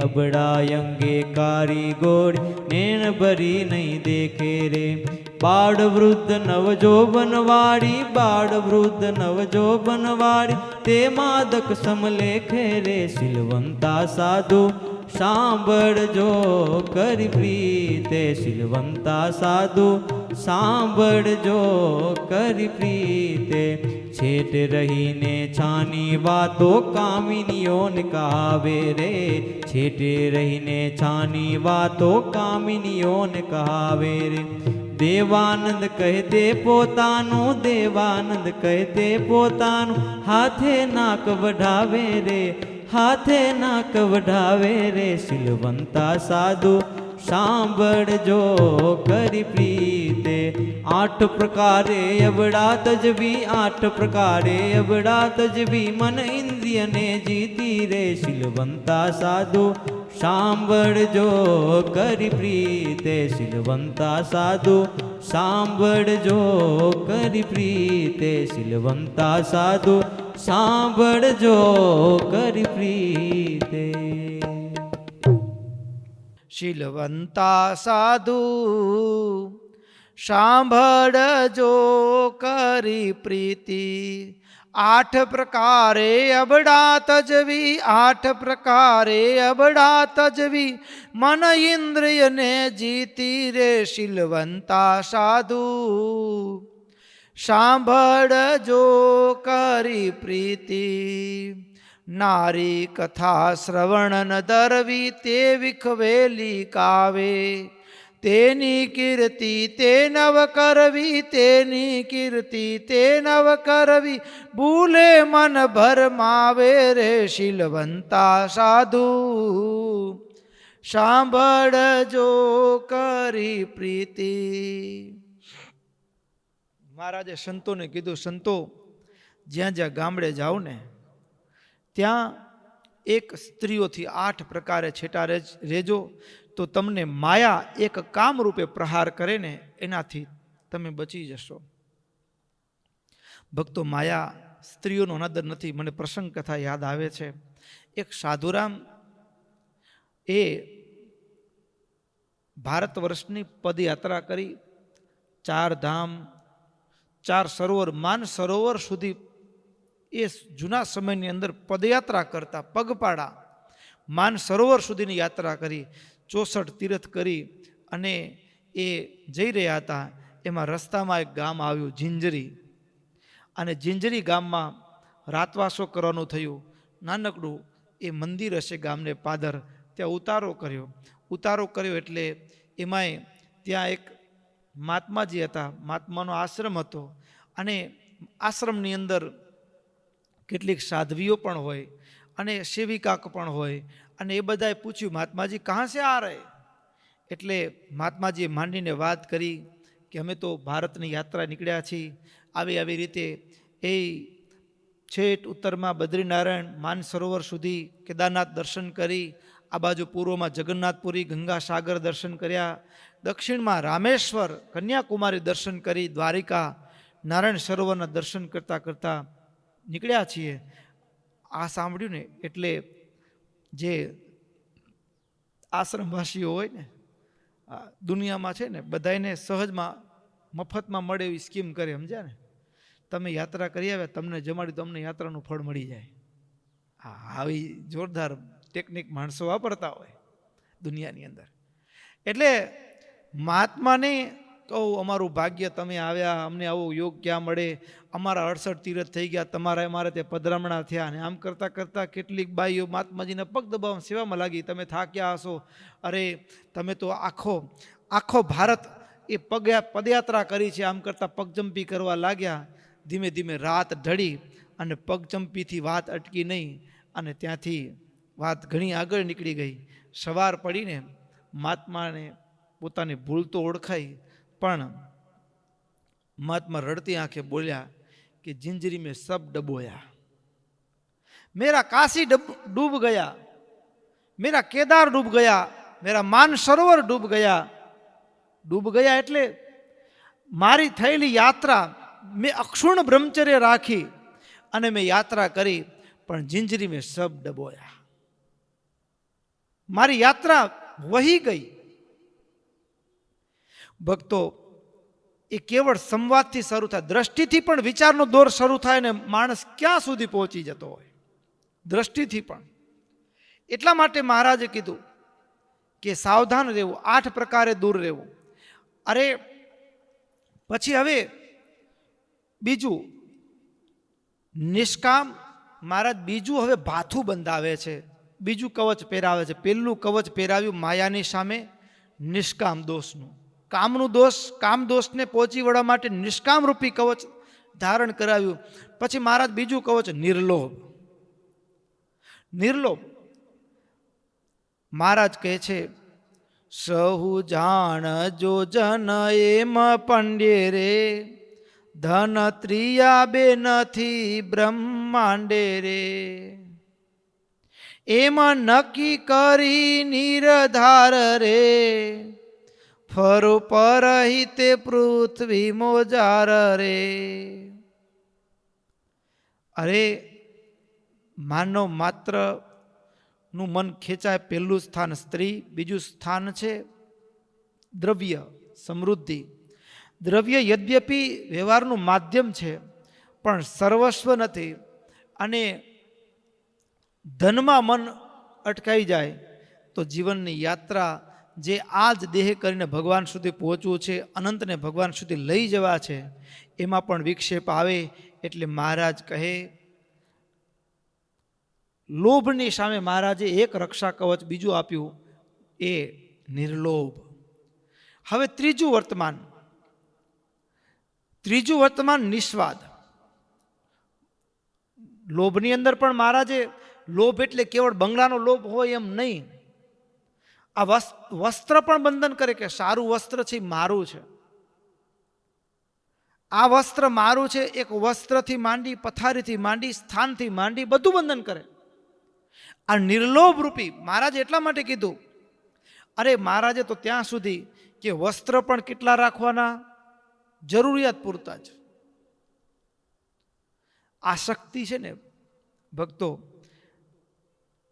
[SPEAKER 2] અબડા અંગે કાળી ગોળી નેણ ભરી નહીં દેખે રે. બાળ વૃદ્ધ નવજોબન વાળી, બાળ વૃદ્ધ નવજોબન વાળી તે માદક સમલેખે રે. શીલવંતા સાધુ સાંભળજો કરી પ્રીતે, શીલવંતા સાધુ સાંભળજો કરી પ્રીતે. છેટ રહીને છાની વાતો કામિનીઓને કહાવે રે. છેટે રહીને છાની વાતો કામિનીઓને કહાવે રે. દેવાનંદ કહેતે પોતાનું, દેવાનંદ કહેતે પોતાનું હાથે નાક વઢાવે રે. હાથે નાક વઢાવે રે. શીલવંતા સાધુ સાંભળજો કરી પ્રીતે. 8 પ્રકારે અબડા તજવી, 8 પ્રકારે અબડા તજવી મન ઇન્દ્રિયને જીતી રે. શીલવંતા સાધુ સાંભળજો કરી પ્રીતે, શીલવંતા સાધુ સાંભળજો કરી પ્રીતે. શીલવંતા સાધુ સાંભળજો કરી પ્રીતે.
[SPEAKER 1] શીલવંતા સાધુ સાંભળજો કરી પ્રીતિ. 8 પ્રકારે અબડા તજવી, 8 પ્રકારે અબડા તજવી મન ઇન્દ્રિયને જીતી રે. શીલવંતા સાધુ સાંભળજો કરી પ્રીતિ. નારી કથા શ્રવણ ધરવી તે વિખવેલી કાવે. તેની કીર્તિ તે નવ કરવી, તેની કીર્તિ તે નવ કરવી ભૂલે મન ભરમાવે રે. શીલવંતા સાધુ સાંભળજો કરી પ્રીતિ. મહારાજે સંતોને કીધું, સંતો જ્યાં જ્યાં ગામડે જાઓ ને ત્યાં એક સ્ત્રીઓથી 8 પ્રકારે છેટા રહેજો, તો તમને માયા એક કામ રૂપે પ્રહાર કરે ને એનાથી તમે બચી જશો. ભક્તો, માયા સ્ત્રીઓનો અનાદર નથી. મને પ્રસંગ કથા યાદ આવે છે. એક સાધુરામ એ ભારત વર્ષની પદયાત્રા કરી, 4 ધામ 4 સરોવર, માન સરોવર સુધી એ જૂના સમયની અંદર પદયાત્રા કરતા, પગપાળા માન સરોવર સુધીની યાત્રા કરી, 64 તીર્થ કરી અને એ જઈ રહ્યા હતા. એમાં રસ્તામાં એક ગામ આવ્યું, જિંજરી. અને જિંજરી ગામમાં રાતવાસો કરવાનું થયું. નાનકડું એ મંદિર હશે ગામને પાદર, ત્યાં ઉતારો કર્યો એટલે એમાંય ત્યાં એક મહાત્માજી હતા, મહાત્માનો આશ્રમ હતો, અને આશ્રમની અંદર કેટલીક સાધ્વીઓ પણ હોય અને સેવિકા પણ હોય, અને એ બધાએ પૂછ્યું મહાત્માજી કહા સે આ રહે? એટલે મહાત્માજીએ માંડીને વાત કરી કે અમે તો ભારતની યાત્રા નીકળ્યા છીએ, આવી રીતે એ છેટ ઉત્તરમાં બદ્રીનારાયણ માનસરોવર સુધી કેદારનાથ દર્શન કરી, આ બાજુ પૂર્વમાં જગન્નાથપુરી ગંગાસાગર દર્શન કર્યા, દક્ષિણમાં રામેશ્વર કન્યાકુમારી દર્શન કરી, દ્વારિકા નારાયણ સરોવરના દર્શન કરતાં કરતાં નીકળ્યા છીએ. આ સાંભળ્યું ને એટલે જે આશ્રમવાસીઓ હોય ને દુનિયામાં છે ને બધાને સહજમાં મફતમાં મળે એવી સ્કીમ કરે, સમજ્યા ને? તમે યાત્રા કરી આવ્યા, તમને જમાડી તો અમને યાત્રાનું ફળ મળી જાય. હા, આવી જોરદાર ટેકનિક માણસો વાપરતા હોય દુનિયાની અંદર. એટલે મહાત્માને કહું અમારું ભાગ્ય તમે આવ્યા, અમને આવો યોગ ક્યાં મળે, અમારા 68 તીરથ થઈ ગયા, અમારે તે પધરામણા થયા, અને આમ કરતાં કરતાં કેટલીક બાઈઓ મહાત્માજીને પગ દબાવવા સેવામાં લાગી. તમે થાક્યા હશો, અરે તમે તો આખો ભારત એ પદયાત્રા કરી છે, આમ કરતાં પગચંપી કરવા લાગ્યા. ધીમે ધીમે રાત ઢળી અને પગચંપીથી વાત અટકી નહીં, અને ત્યાંથી વાત ઘણી આગળ નીકળી ગઈ. સવાર પડીને મહાત્માને પોતાની ભૂલ તો ઓળખાઈ, પણ મહાત્મા રડતી આંખે બોલ્યા કે જિંજરી મેં સબ ડબોયા, મેરા કાશી ડૂબ ગયા, મેરા કેદાર ડૂબ ગયા, મેરા માનસરોવર ડૂબ ગયા. ડૂબ ગયા એટલે મારી થયેલી યાત્રા મેં અક્ષુણ બ્રહ્મચર્ય રાખી અને મેં યાત્રા કરી, પણ જિંજરી મેં સબ ડબોયા, મારી યાત્રા વહી ગઈ. ભક્તો, એ કેવળ સંવાદથી શરૂ થાય, દ્રષ્ટિથી પણ વિચારનો દોર શરૂ થાય ને માણસ ક્યાં સુધી પહોંચી જતો હોય, દ્રષ્ટિથી પણ. એટલા માટે મહારાજે કીધું કે સાવધાન રહેવું, 8 પ્રકારે દૂર રહેવું. અરે પછી હવે બીજું નિષ્કામ, મહારાજ બીજું હવે ભાથું બંધાવે છે, બીજું કવચ પહેરાવે છે. પહેલું કવચ પહેરાવ્યું માયાની સામે નિષ્કામ દોષનું, કામનું દોષ, કામ દોષને પહોંચી વળવા માટે નિષ્કામ રૂપી કવચ ધારણ કરાવ્યું. પછી મહારાજ બીજું કવચ નિર્લોભ. મહારાજ કહે છે સહુ જાણ જો જન એમ પંડ્યે રે, ધન ત્રિયા બે નથી બ્રહ્માંડે રે, એમ નક્કી કરી નિરધાર રે, ફરો પરહિતે પૃથ્વી મોજાર રે. અરે માનવ માત્ર નું મન ખેંચાય. પહેલું સ્થાન સ્ત્રી, બીજું સ્થાન છે દ્રવ્ય, સમૃદ્ધિ. દ્રવ્ય યદ્યપી વ્યવહારનું માધ્યમ છે, પણ સર્વસ્વ નથી. અને ધનમાં મન અટકાઈ જાય તો જીવનની યાત્રા જે આ જ દેહ કરીને ભગવાન સુધી પહોંચવું છે, અનંતને ભગવાન સુધી લઈ જવા છે, એમાં પણ વિક્ષેપ આવે. એટલે મહારાજ કહે લોભની સામે મહારાજે એક રક્ષા કવચ બીજું આપ્યું, એ નિર્લોભ. હવે ત્રીજું વર્તમાન નિસ્વાદ. લોભની અંદર પણ મહારાજે, લોભ એટલે કેવળ બંગલાનો લોભ હોય એમ નહીં, આ વસ્ત્ર પણ બંધન કરે કે સારું વસ્ત્ર છે મારું છે, આ વસ્ત્ર મારું છે. એક વસ્ત્રથી માંડી, પથારીથી માંડી, સ્થાનથી માંડી બધું બંધન કરે. આ નિર્લોભ રૂપી મહારાજે એટલા માટે કીધું. અરે મહારાજે તો ત્યાં સુધી કે વસ્ત્ર પણ કેટલા રાખવાના, જરૂરિયાત પૂરતા જ. આસક્તિ છે ને ભક્તો.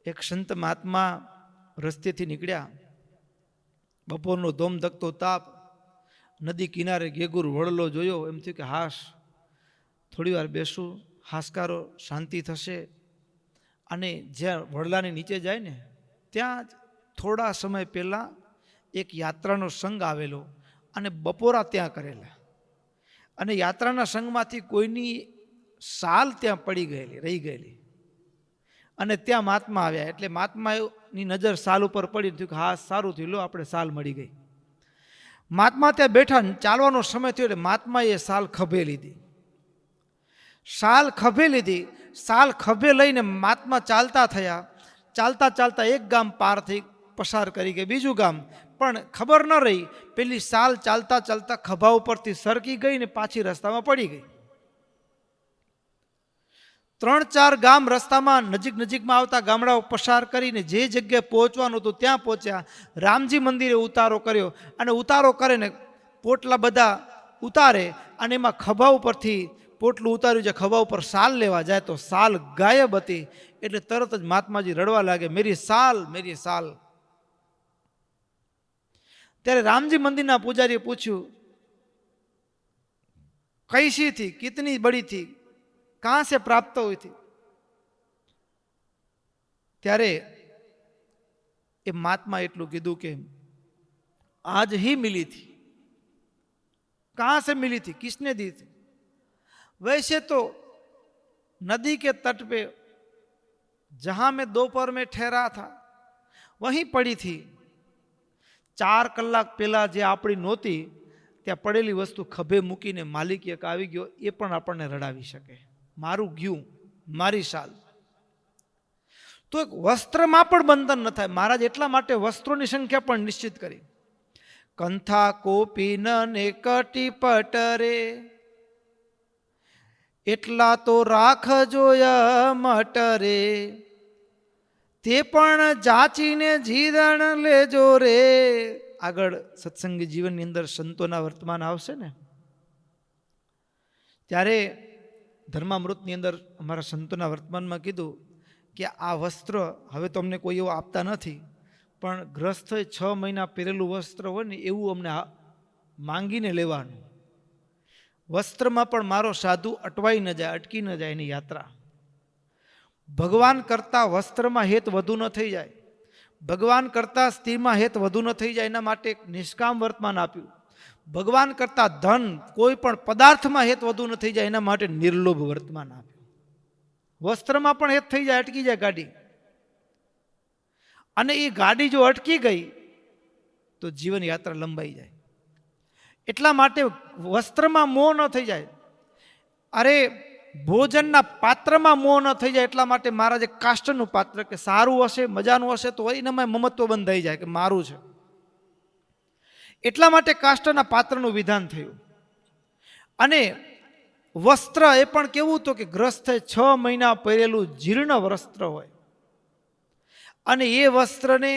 [SPEAKER 1] એક સંત મહાત્મા રસ્તેથી નીકળ્યા, બપોરનો ધોમધકતો તાપ, નદી કિનારે ગેગુર વળલો જોયો, એમ થયું કે હાશ થોડી વાર બેસું, હાશકારો, શાંતિ થશે. અને જ્યાં વડલાની નીચે જાય ને ત્યાં જ થોડા સમય પહેલાં એક યાત્રાનો સંઘ આવેલો અને બપોરા ત્યાં કરેલા. અને યાત્રાના સંઘમાંથી કોઈની સાલ ત્યાં પડી ગયેલી, રહી ગયેલી. અને ત્યાં મહાત્મા આવ્યા. એટલે મહાત્માની નજર સાલ ઉપર પડી, થયું કે હા સારું થયું, લો આપણે સાલ મળી ગઈ. મહાત્મા ત્યાં બેઠા, ચાલવાનો સમય થયો એટલે મહાત્માએ સાલ ખભે લીધી. સાલ ખભે લીધી. સાલ ખભે લઈને મહાત્મા ચાલતા થયા. ચાલતા ચાલતા એક ગામ પાર થઈ પસાર કરી ગઈ બીજું ગામ, પણ ખબર ન રહી પેલી સાલ ચાલતા ચાલતા ખભા ઉપરથી સરકી ગઈ ને પાછી રસ્તામાં પડી ગઈ. 3-4 ગામ રસ્તામાં નજીકમાં આવતા ગામડાઓ પસાર કરીને જે જગ્યાએ પહોંચવાનું હતું ત્યાં પહોંચ્યા. રામજી મંદિરે ઉતારો કર્યો અને ઉતારો કરીને પોટલા બધા ઉતારે અને એમાં ખભા ઉપરથી પોટલું ઉતાર્યું છે. ખભા ઉપર સાલ લેવા જાય તો સાલ ગાયબ હતી. એટલે તરત જ મહાત્માજી રડવા લાગે, મેરી સાલ મેરી સાલ. ત્યારે રામજી મંદિરના પૂજારીએ પૂછ્યું, कैसी थी, कितनी बड़ी थी, कहां से प्राप्त हुई थी? ત્યારે એ મહાત્મા એટલું કીધું કે आज ही मिली थी. कहां से मिली थी, किसने दी थी? वैसे तो नदी के तट पे जहां मैं दोपहर में ठहरा था वहीं पड़ी थी. 4 કલાક પહેલા જે આપણી નહોતી ત્યાં પડેલી વસ્તુ ખભે મૂકીને માલિક એક આવી ગયો, એ પણ આપણને રડાવી શકે. મારું ગયું, મારી સાલ. તો એક વસ્ત્રમાં પણ બંધન ન થાય. મહારાજ એટલા માટે વસ્ત્રોની સંખ્યા પણ નિશ્ચિત કરી. કંથા કોપીન ને કટી પટરે એટલા તો રાખજો મટરે, તે પણ જાચીને જીરણ લેજો રે. આગળ સત્સંગી જીવનની અંદર સંતોના વર્તમાન આવશે ને, ત્યારે ધર્મામૃતની અંદર અમારા સંતોના વર્તમાનમાં કીધું કે આ વસ્ત્ર હવે તો અમને કોઈ એવું આપતા નથી, પણ ગ્રસ્તોએ 6 મહિના પહેરેલું વસ્ત્ર હોય ને એવું અમને માંગીને લેવાનું. વસ્ત્રમાં પણ મારો સાધુ અટવાઈ ન જાય, અટકી ન જાય એની યાત્રા. ભગવાન કરતાં વસ્ત્રમાં હેત વધુ ન થઈ જાય, ભગવાન કરતાં સ્ત્રીમાં હેત વધુ ન થઈ જાય, એના માટે એક નિષ્કામ વર્તમાન આપ્યું. ભગવાન કરતાં ધન કોઈ પણ પદાર્થમાં હેત વધુ ન થઈ જાય, એના માટે નિર્લોભ વર્તમાન આપ્યું. વસ્ત્રમાં પણ હેત થઈ જાય, અટકી જાય ગાડી, અને એ ગાડી જો અટકી ગઈ તો જીવન યાત્રા લંબાઈ જાય. એટલા માટે વસ્ત્રમાં મોહ ન થઈ જાય. અરે ભોજનના પાત્રમાં મોહ ન થઈ જાય, એટલા માટે મહારાજે કાષ્ટનું પાત્ર કે સારું હશે, મજાનું હશે તો એનામાં મમત્વ બંધાઈ જાય કે મારું છે. એટલા માટે કાષ્ટના પાત્રનું વિધાન થયું. અને વસ્ત્ર એ પણ કેવું હતું કે ગ્રસ્તે 6 મહિના પહેરેલું જીર્ણ વસ્ત્ર હોય, અને એ વસ્ત્રને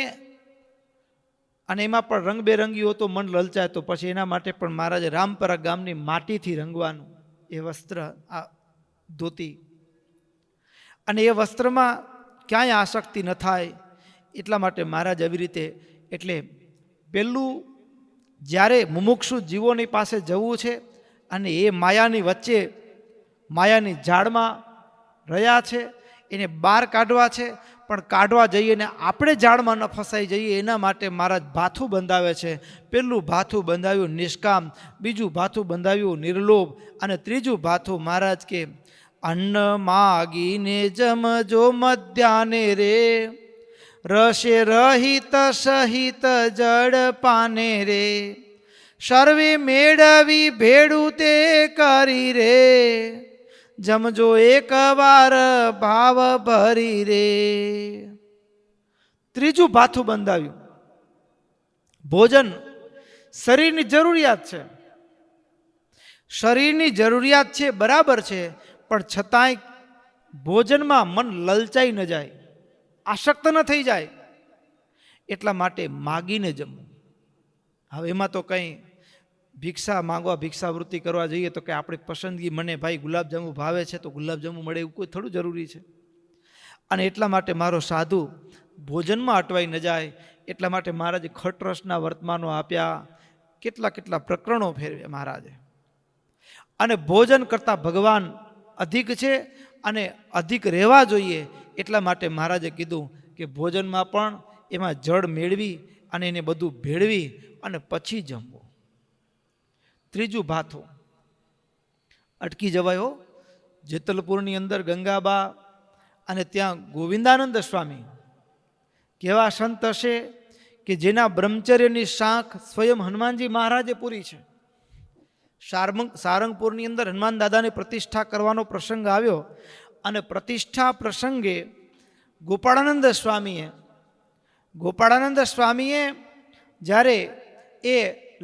[SPEAKER 1] અને એમાં પણ રંગબેરંગી હોય તો મન લલચાય, તો પછી એના માટે પણ મહારાજે રામપરા ગામની માટીથી રંગવાનું એ વસ્ત્ર, આ ધોતી. અને એ વસ્ત્રમાં ક્યાંય આસક્તિ ન થાય એટલા માટે મહારાજ આવી રીતે. એટલે પહેલું જ્યારે મુમુક્ષુ જીવોની પાસે જવું છે અને એ માયાની વચ્ચે, માયાની જાળમાં રહ્યા છે, એને બહાર કાઢવા છે, પણ કાઢવા જઈએ ને આપણે જાળમાં ન ફસાઈ જઈએ એના માટે મહારાજ ભાથું બંધાવે છે. પહેલું ભાથું બંધાવ્યું નિષ્કામ, બીજું ભાથું બંધાવ્યું નિર્લોભ, અને ત્રીજું ભાથું મહારાજ કે અન્ન માગીને જમજો મધ્યાને રે, રસે રહિત સહિત જળ પાને રે, સર્વે મેળવી ભેડું તે કરી રે, જમજો એકવાર ભાવ ભરી રે. ત્રીજું ભાથું બંધાવ્યું. ભોજન શરીરની જરૂરિયાત છે, શરીરની જરૂરિયાત છે બરાબર છે, પણ છતાંય ભોજનમાં મન લલચાઈ ન જાય, આસક્ત ન થઈ જાય, એટલા માટે માગીને જમવું. હવે એમાં તો કંઈ ભિક્ષા માંગવા, ભિક્ષાવૃત્તિ કરવા જઈએ તો કે આપણી પસંદગી, મને ભાઈ ગુલાબજાંબુ ભાવે છે તો ગુલાબજાંબુ મળે એવું કોઈ થોડું જરૂરી છે. અને એટલા માટે મારો સાધુ ભોજનમાં અટવાઈ ન જાય એટલા માટે મહારાજે ખટરસના વર્તમાનો આપ્યા, કેટલા કેટલા પ્રકરણો ફેરવ્યા મહારાજે. અને ભોજન કરતાં ભગવાન અધિક છે અને અધિક રહેવા જોઈએ, એટલા માટે મહારાજે કીધું કે ભોજનમાં પણ એમાં જળ મેળવી અને એને બધું ભેળવી અને પછી જમવું. ત્રીજું ભાથું અટકી જવાયો. જેતલપુરની અંદર ગંગાબા અને ત્યાં ગોવિંદાનંદ સ્વામી કેવા સંત હશે કે જેના બ્રહ્મચર્યની શાખ સ્વયં હનુમાનજી મહારાજે પૂરી છે. સારંગપુરની અંદર હનુમાન દાદાની પ્રતિષ્ઠા કરવાનો પ્રસંગ આવ્યો અને પ્રતિષ્ઠા પ્રસંગે ગોપાળાનંદ સ્વામીએ જ્યારે એ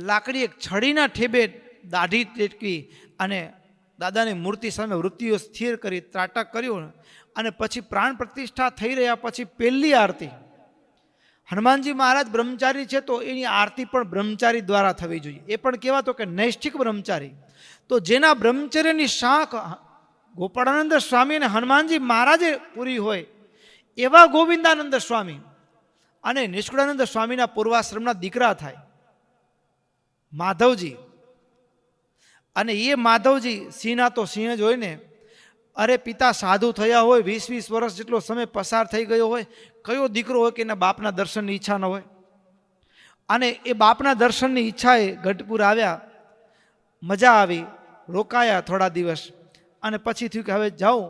[SPEAKER 1] લાકડી એક છડીના ઠેબે દાઢી ટેકવી અને દાદાની મૂર્તિ સામે વૃત્તિઓ સ્થિર કરી ત્રાટક કર્યું અને પછી પ્રાણ પ્રતિષ્ઠા થઈ રહ્યા પછી પહેલી આરતી હનુમાનજી મહારાજ બ્રહ્મચારી છે તો એની આરતી પણ બ્રહ્મચારી દ્વારા થવી જોઈએ. એ પણ કેવા તો કે નૈષ્ઠિક બ્રહ્મચારી. તો જેના બ્રહ્મચર્યની શાખ ગોપાળાનંદ સ્વામી અને હનુમાનજી મહારાજે પૂરી હોય એવા ગોવિંદાનંદ સ્વામી અને નિષ્કુળાનંદ સ્વામીના પૂર્વાશ્રમના દીકરા થાય માધવજી. અને એ માધવજી સિંહના તો સિંહ જ હોય ને. અરે પિતા સાધુ થયા હોય, 20-20 વર્ષ જેટલો સમય પસાર થઈ ગયો હોય, કયો દીકરો હોય કે એના બાપના દર્શનની ઈચ્છા ન હોય. અને એ બાપના દર્શનની ઈચ્છાએ ગઢપુર આવ્યા, મજા આવી, રોકાયા થોડા દિવસ અને પછી થયું કે હવે જાઉં.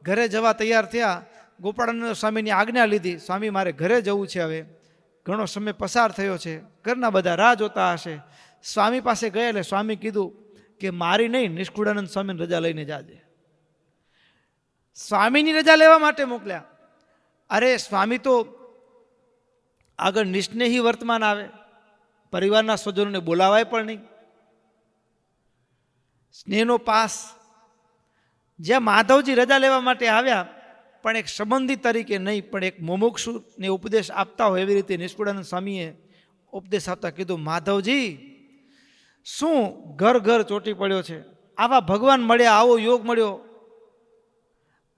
[SPEAKER 1] ઘરે જવા તૈયાર થયા. ગોપાળાનંદ સ્વામીની આજ્ઞા લીધી, સ્વામી મારે ઘરે જવું છે, હવે ઘણો સમય પસાર થયો છે, ઘરના બધા રાહ જોતા હશે. સ્વામી પાસે ગયા એટલે સ્વામી કીધું કે મારી નહીં, નિષ્કુળાનંદ સ્વામીની રજા લઈને જાજે. સ્વામીની રજા લેવા માટે મોકલ્યા. અરે સ્વામી તો આગળ નિસ્નેહી વર્તમાન આવે, પરિવારના સ્વજનોને બોલાવાય પણ નહીં, સ્નેહનો પાસ. જ્યાં માધવજી રજા લેવા માટે આવ્યા પણ એક સંબંધી તરીકે નહીં, પણ એક મુમુક્ષુને ઉપદેશ આપતા હોય એવી રીતે નિષ્કુળાનંદ સ્વામીએ ઉપદેશ આપતા કીધું, માધવજી શું ઘર ઘર ચોટી પડ્યો છે, આવા ભગવાન મળ્યા, આવો યોગ મળ્યો.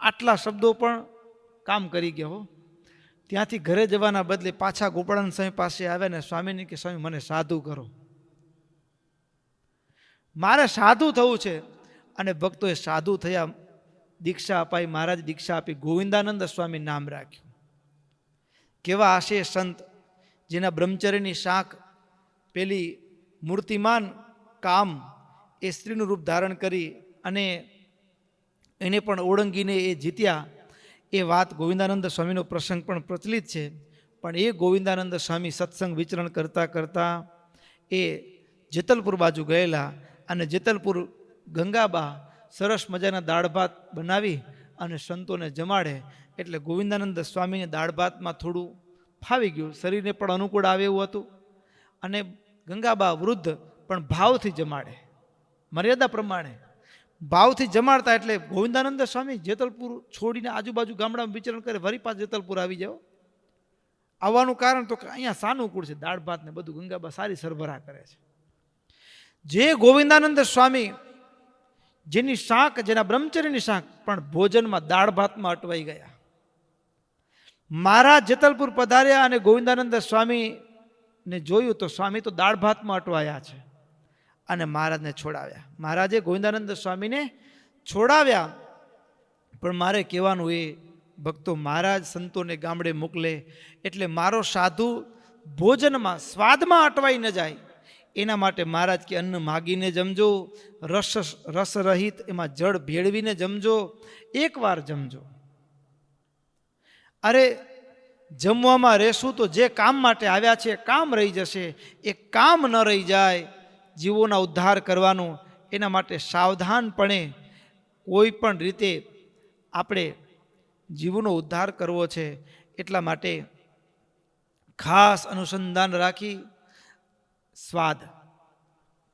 [SPEAKER 1] આટલા શબ્દો પણ કામ કરી ગયા હો. ત્યાંથી ઘરે જવાના બદલે પાછા ગોપાળાનંદ સ્વામી પાસે આવ્યા ને સ્વામીને કે સ્વામી મને સાધુ કરો, મારે સાધુ થવું છે. અને ભક્તોએ સાધુ થયા, દીક્ષા અપાઈ, મહારાજ દીક્ષા આપી, ગોવિંદાનંદ સ્વામી નામ રાખ્યું. કેવા હશે સંત જેના બ્રહ્મચર્યની શાખ પેલી મૂર્તિમાન કામ એ સ્ત્રીનું રૂપ ધારણ કરી અને એને પણ ઓળંગીને એ જીત્યા. એ વાત ગોવિંદાનંદ સ્વામીનો પ્રસંગ પણ પ્રચલિત છે. પણ એ ગોવિંદાનંદ સ્વામી સત્સંગ વિચરણ કરતાં કરતાં એ જેતલપુર બાજુ ગયેલા અને જેતલપુર ગંગાબા સરસ મજાના દાળ ભાત બનાવી અને સંતોને જમાડે. એટલે ગોવિંદાનંદ સ્વામીને દાળ ભાતમાં થોડું ફાવી ગયું, શરીરને પણ અનુકૂળ આવે એવું હતું. અને ગંગાબા વૃદ્ધ પણ ભાવથી જમાડે, મર્યાદા પ્રમાણે ભાવથી જમાડતા. એટલે ગોવિંદાનંદ સ્વામી જેતલપુર છોડીને આજુબાજુ ગામડામાં વિચરણ કરે, વરી પાછ જેતલપુર આવી જાઓ. આવવાનું કારણ તો કે અહીંયા સાનુકૂળ છે, દાળ ભાત ને બધું ગંગાબા સારી સરભરા કરે છે. જે ગોવિંદાનંદ સ્વામી જેની શાખ, જેના બ્રહ્મચર્યની શાખ પણ ભોજનમાં દાળ ભાતમાં અટવાઈ ગયા. મહારાજ જેતલપુર પધાર્યા અને ગોવિંદાનંદ સ્વામીને જોયું તો સ્વામી તો દાળ ભાતમાં અટવાયા છે અને મહારાજને છોડાવ્યા. મહારાજે ગોવિંદાનંદ સ્વામીને છોડાવ્યા. પણ મારે કહેવાનું એ ભક્તો, મહારાજ સંતોને ગામડે મોકલે એટલે મારો સાધુ ભોજનમાં સ્વાદમાં અટવાઈ ન જાય એના માટે મહારાજ કે અન્ન માગીને જમજો, રસ રહિત એમાં જળ ભેળવીને જમજો, એકવાર જમજો. અરે જમવામાં રહેશું તો જે કામ માટે આવ્યા છે કામ રહી જશે, એ કામ ન રહી જાય. જીવોના ઉદ્ધાર કરવાનું, એના માટે સાવધાનપણે કોઈ પણ રીતે આપણે જીવોનો ઉદ્ધાર કરવો છે. એટલા માટે ખાસ અનુસંધાન રાખી સ્વાદ.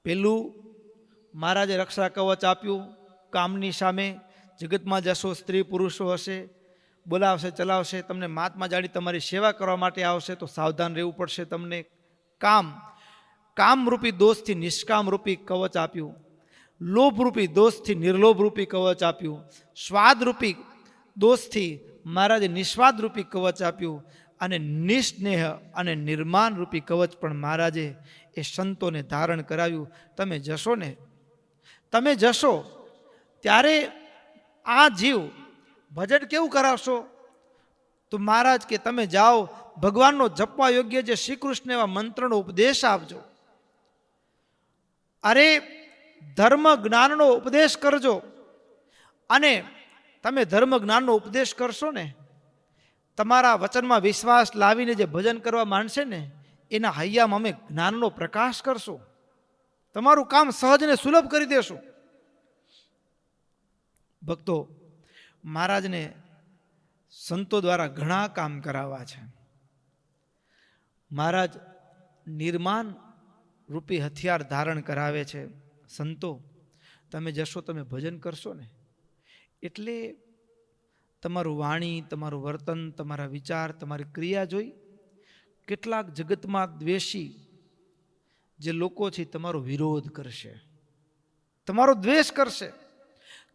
[SPEAKER 1] પેલું મહારાજે રક્ષા કવચ આપ્યું કામની સામે. જગતમાં જશો, સ્ત્રી પુરુષો હશે, બોલાવશે, ચલાવશે, તમને મહાત્મા જાણી તમારી સેવા કરવા માટે આવશે તો સાવધાન રહેવું પડશે. તમને કામરૂપી દોષથી નિષ્કામરૂપી કવચ આપ્યું, લોભરૂપી દોષથી નિર્લોભરૂપી કવચ આપ્યું, સ્વાદરૂપી દોષથી મહારાજે નિસ્વાદરૂપી કવચ આપ્યું, અને નિસ્નેહ અને નિર્માણરૂપી કવચ પણ મહારાજે એ સંતોને ધારણ કરાવ્યું. તમે જશો ને, તમે જશો ત્યારે આ જીવ ભજન કેવું કરાવશો તો મહારાજ કે તમે જાઓ, ભગવાનનો જપવા યોગ્ય જે શ્રી કૃષ્ણ એવા મંત્રનો ઉપદેશ આપજો. અરે ધર્મ જ્ઞાનનો ઉપદેશ કરજો અને તમે ધર્મ જ્ઞાનનો ઉપદેશ કરશો ને, તમારા વચનમાં વિશ્વાસ લાવીને જે ભજન કરવા માંડશે ને, એના હૈયામાં અમે જ્ઞાનનો પ્રકાશ કરશું. તમારું કામ સહજ ને સુલભ કરી દેશું. ભક્તો, મહારાજને સંતો દ્વારા ઘણા કામ કરાવવા છે. મહારાજ નિર્માણ રૂપી હથિયાર ધારણ કરાવે છે. સંતો, તમે જશો, તમે ભજન કરશો ને, એટલે તમારું વાણી, તમારું વર્તન, તમારા વિચાર, તમારી ક્રિયા જોઈ કેટલાક જગતમાં દ્વેષી જે લોકો છે તમારો વિરોધ કરશે, તમારો દ્વેષ કરશે,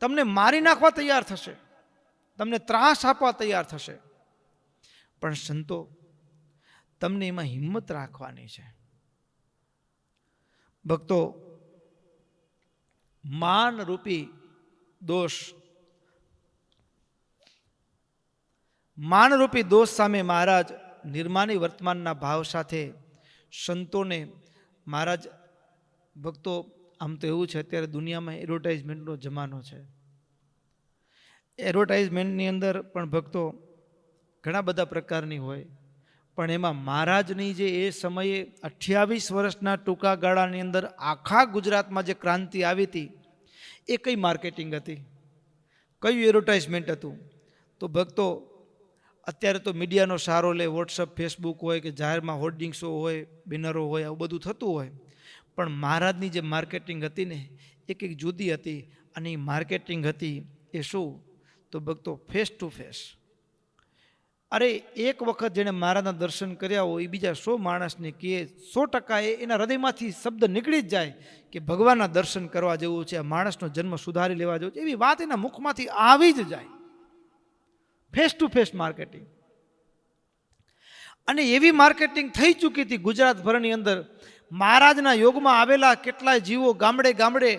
[SPEAKER 1] તમને મારી નાખવા તૈયાર થશે, તમને ત્રાસ આપવા તૈયાર થશે. પણ સંતો, તમને એમાં હિંમત રાખવાની છે. ભક્તો, માન રૂપી દોષ, માનરૂપી દોષ સામે મહારાજ નિર્માની વર્તમાનના ભાવ સાથે સંતોને મહારાજ, ભક્તો આમ તો એવું છે અત્યારે દુનિયામાં એડવર્ટાઇઝમેન્ટનો જમાનો છે. એડવર્ટાઇઝમેન્ટની અંદર પણ ભક્તો ઘણા બધા પ્રકારની હોય, પણ એમાં મહારાજની જે એ સમયે 28 વર્ષના ટૂંકા ગાળાની અંદર આખા ગુજરાતમાં જે ક્રાંતિ આવી હતી, એ કઈ માર્કેટિંગ હતી, કયું એડવર્ટાઇઝમેન્ટ હતું? તો ભક્તો, અત્યારે તો મીડિયાનો સહારો લે, વોટ્સઅપ, ફેસબુક હોય કે જાહેરમાં હોર્ડિંગ્સો હોય, બેનરો હોય, આવું બધું થતું હોય. પણ મહારાજની જે માર્કેટિંગ હતી ને, એ કંઈક જુદી હતી. અને એ માર્કેટિંગ હતી એ શું? તો ભક્તો, ફેસ ટુ ફેસ. અરે એક વખત જેણે મહારાજના દર્શન કર્યા હોય એ બીજા 100 માણસને કહે, 100% એના હૃદયમાંથી શબ્દ નીકળી જ જાય કે ભગવાનના દર્શન કરવા જેવું છે, આ માણસનો જન્મ સુધારી લેવા જેવું છે, એવી વાત એના મુખમાંથી આવી જ જાય. Face to face marketing. અને એવી માર્કેટિંગ થઈ ચૂકી હતી ગુજરાતભરની અંદર. મહારાજના યોગમાં આવેલા કેટલાય જીવો ગામડે ગામડે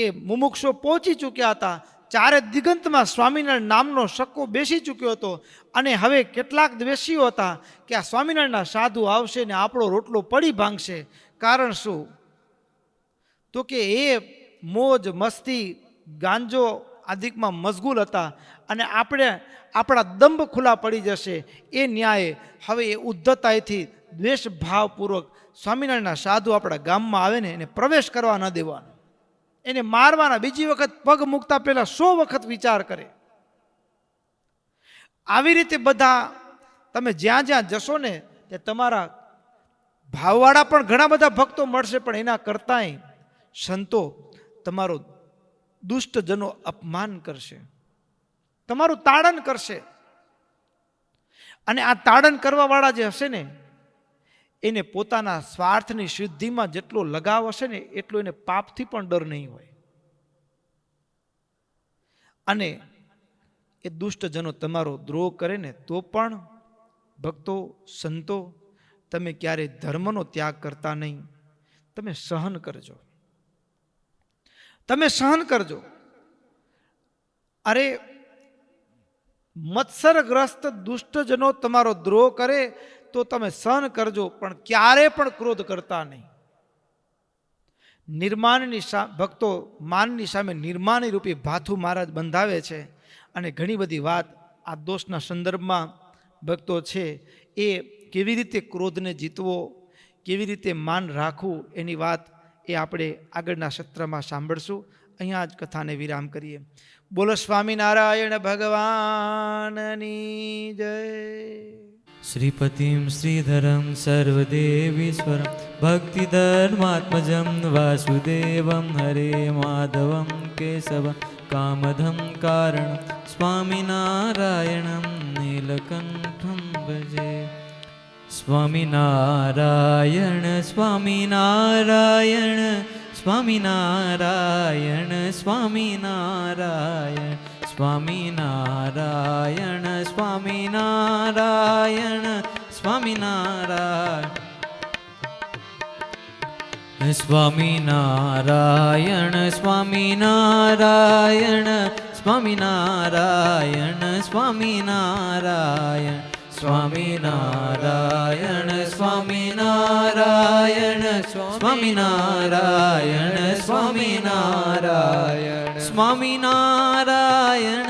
[SPEAKER 1] એ મુમુક્ષો પહોંચી ચૂક્યા હતા. ચારે દિગંતમાં સ્વામિનારાયણ નામનો શક્કો બેસી ચૂક્યો હતો. અને હવે કેટલાક દ્વેષીઓ હતા કે આ સ્વામિનારાયણના સાધુ આવશે ને આપણો રોટલો પડી ભાંગશે. કારણ શું? તો કે એ મોજ મસ્તી ગાંજો આદિકમાં મશગુલ હતા, અને આપણા દંભ ખુલ્લા પડી જશે એ ન્યાયે હવે એ ઉદ્ધતાઈથી દ્વેષ ભાવપૂર્વક સ્વામિનારાયણના સાધુ આપણા ગામમાં આવે ને એને પ્રવેશ કરવા ન દેવાનો, એને મારવાના. બીજી વખત પગ મૂકતા પહેલા 100 વખત વિચાર કરે. આવી રીતે બધા તમે જ્યાં જ્યાં જશો ને તે તમારા ભાવવાળા પણ ઘણા બધા ભક્તો મળશે, પણ એના કરતાંય સંતો તમારો દુષ્ટજનો અપમાન કરશે, તમારું તાડન કરશે. અને આ તાડન કરવાવાળા જે હશે ને, એને પોતાના સ્વાર્થની સિદ્ધિમાં જેટલો લગાવ હશે ને, એટલો એને પાપથી પણ ડર નહીં હોય. અને એ દુષ્ટજનો તમારો દ્રોહ કરે ને તો પણ ભક્તો, સંતો, તમે ક્યારેય ધર્મનો ત્યાગ કરતા નહીં. તમે સહન કરજો, તમે સહન કરજો. અરે મત્સરગ્રસ્ત દુષ્ટજનો તમારો દ્રોહ કરે તો તમે સહન કરજો, પણ ક્યારે પણ ક્રોધ કરતા નહીં. નિર્માણની ભક્તો, માનની સામે નિર્માણી રૂપી ભાથું મહારાજ બંધાવે છે. અને ઘણી બધી વાત આ દોષના સંદર્ભમાં ભક્તો છે, એ કેવી રીતે ક્રોધને જીતવો, કેવી રીતે માન રાખવું, એની વાત એ આપણે આગળના સત્રમાં સાંભળશું. અહીંયા જ કથાને વિરામ કરીએ. બોલો સ્વામિનારાયણ ભગવાનની જય.
[SPEAKER 2] શ્રીપતિમ શ્રીધરમ સર્વદેવીશ્વરમ ભક્તિધર્માત્મજમ વાસુદેવમ હરે માધવમ કેશવમ કામધમ કારણ સ્વામિનારાયણમ નીલકંઠમ ભજે. સ્વામિનારાયણ સ્વામિનારાયણ સ્વામિનારાયણ સ્વામિનારાયણ સ્વામિનારાયણ સ્વામિનારાયણ સ્વામિનારાયણ સ્વામિનારાયણ સ્વામિનારાયણ સ્વામિનારાયણ સ્વામિનારાયણ સ્વામિનારાયણ સ્વામિનારાયણ સ્વામિનારાયણ સ્વામિનારાયણ સ્વામિનારાયણ